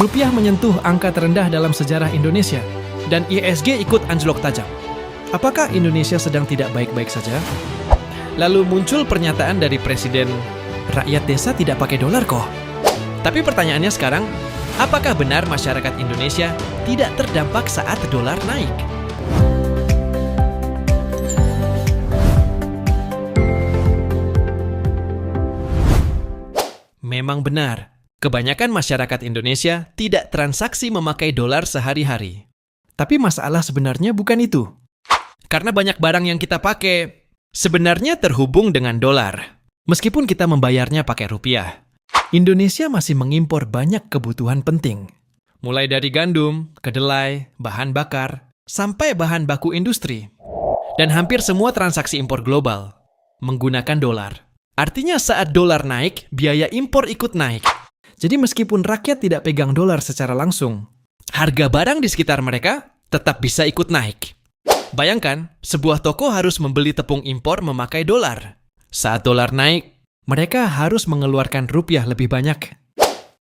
rupiah menyentuh angka terendah dalam sejarah Indonesia, dan IHSG ikut anjlok tajam. Apakah Indonesia sedang tidak baik-baik saja? Lalu muncul pernyataan dari Presiden, rakyat desa tidak pakai dolar kok. Tapi pertanyaannya sekarang, apakah benar masyarakat Indonesia tidak terdampak saat dolar naik? Memang benar, kebanyakan masyarakat Indonesia tidak transaksi memakai dolar sehari-hari. Tapi masalah sebenarnya bukan itu. Karena banyak barang yang kita pakai sebenarnya terhubung dengan dolar. Meskipun kita membayarnya pakai rupiah, Indonesia masih mengimpor banyak kebutuhan penting. Mulai dari gandum, kedelai, bahan bakar, sampai bahan baku industri. Dan hampir semua transaksi impor global menggunakan dolar. Artinya saat dolar naik, biaya impor ikut naik. Jadi meskipun rakyat tidak pegang dolar secara langsung, harga barang di sekitar mereka tetap bisa ikut naik. Bayangkan, sebuah toko harus membeli tepung impor memakai dolar. Saat dolar naik, mereka harus mengeluarkan rupiah lebih banyak.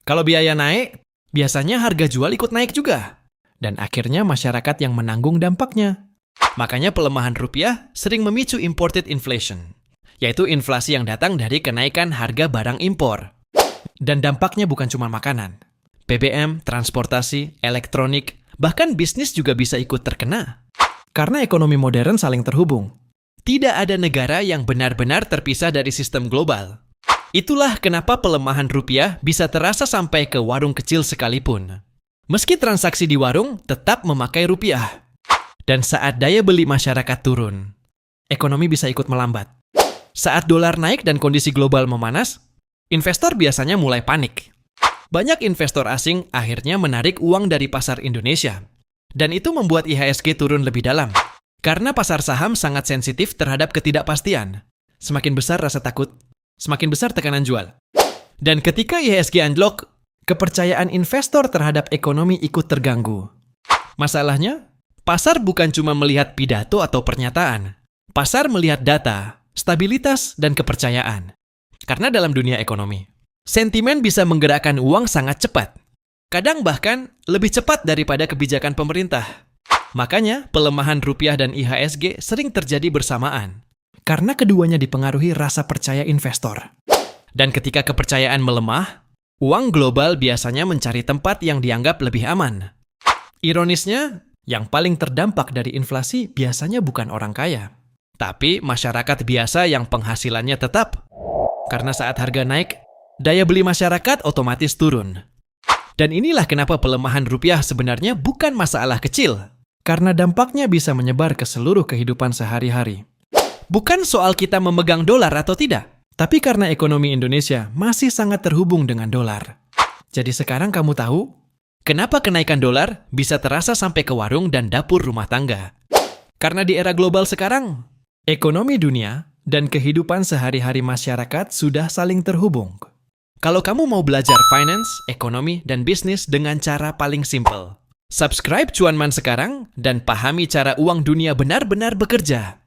Kalau biaya naik, biasanya harga jual ikut naik juga. Dan akhirnya masyarakat yang menanggung dampaknya. Makanya pelemahan rupiah sering memicu imported inflation, yaitu inflasi yang datang dari kenaikan harga barang impor. Dan dampaknya bukan cuma makanan. BBM, transportasi, elektronik, bahkan bisnis juga bisa ikut terkena. Karena ekonomi modern saling terhubung. Tidak ada negara yang benar-benar terpisah dari sistem global. Itulah kenapa pelemahan rupiah bisa terasa sampai ke warung kecil sekalipun. Meski transaksi di warung tetap memakai rupiah. Dan saat daya beli masyarakat turun, ekonomi bisa ikut melambat. Saat dolar naik dan kondisi global memanas, investor biasanya mulai panik. Banyak investor asing akhirnya menarik uang dari pasar Indonesia. Dan itu membuat IHSG turun lebih dalam. Karena pasar saham sangat sensitif terhadap ketidakpastian. Semakin besar rasa takut, semakin besar tekanan jual. Dan ketika IHSG anjlok, kepercayaan investor terhadap ekonomi ikut terganggu. Masalahnya, pasar bukan cuma melihat pidato atau pernyataan. Pasar melihat data, stabilitas, dan kepercayaan. Karena dalam dunia ekonomi, sentimen bisa menggerakkan uang sangat cepat. Kadang bahkan lebih cepat daripada kebijakan pemerintah. Makanya pelemahan rupiah dan IHSG sering terjadi bersamaan. Karena keduanya dipengaruhi rasa percaya investor. Dan ketika kepercayaan melemah, uang global biasanya mencari tempat yang dianggap lebih aman. Ironisnya, yang paling terdampak dari inflasi biasanya bukan orang kaya. Tapi masyarakat biasa yang penghasilannya tetap. Karena saat harga naik, daya beli masyarakat otomatis turun. Dan inilah kenapa pelemahan rupiah sebenarnya bukan masalah kecil. Karena dampaknya bisa menyebar ke seluruh kehidupan sehari-hari. Bukan soal kita memegang dolar atau tidak, tapi karena ekonomi Indonesia masih sangat terhubung dengan dolar. Jadi sekarang kamu tahu, kenapa kenaikan dolar bisa terasa sampai ke warung dan dapur rumah tangga. Karena di era global sekarang, ekonomi dunia dan kehidupan sehari-hari masyarakat sudah saling terhubung. Kalau kamu mau belajar finance, ekonomi, dan bisnis dengan cara paling simpel, subscribe Cuan Man sekarang dan pahami cara uang dunia benar-benar bekerja.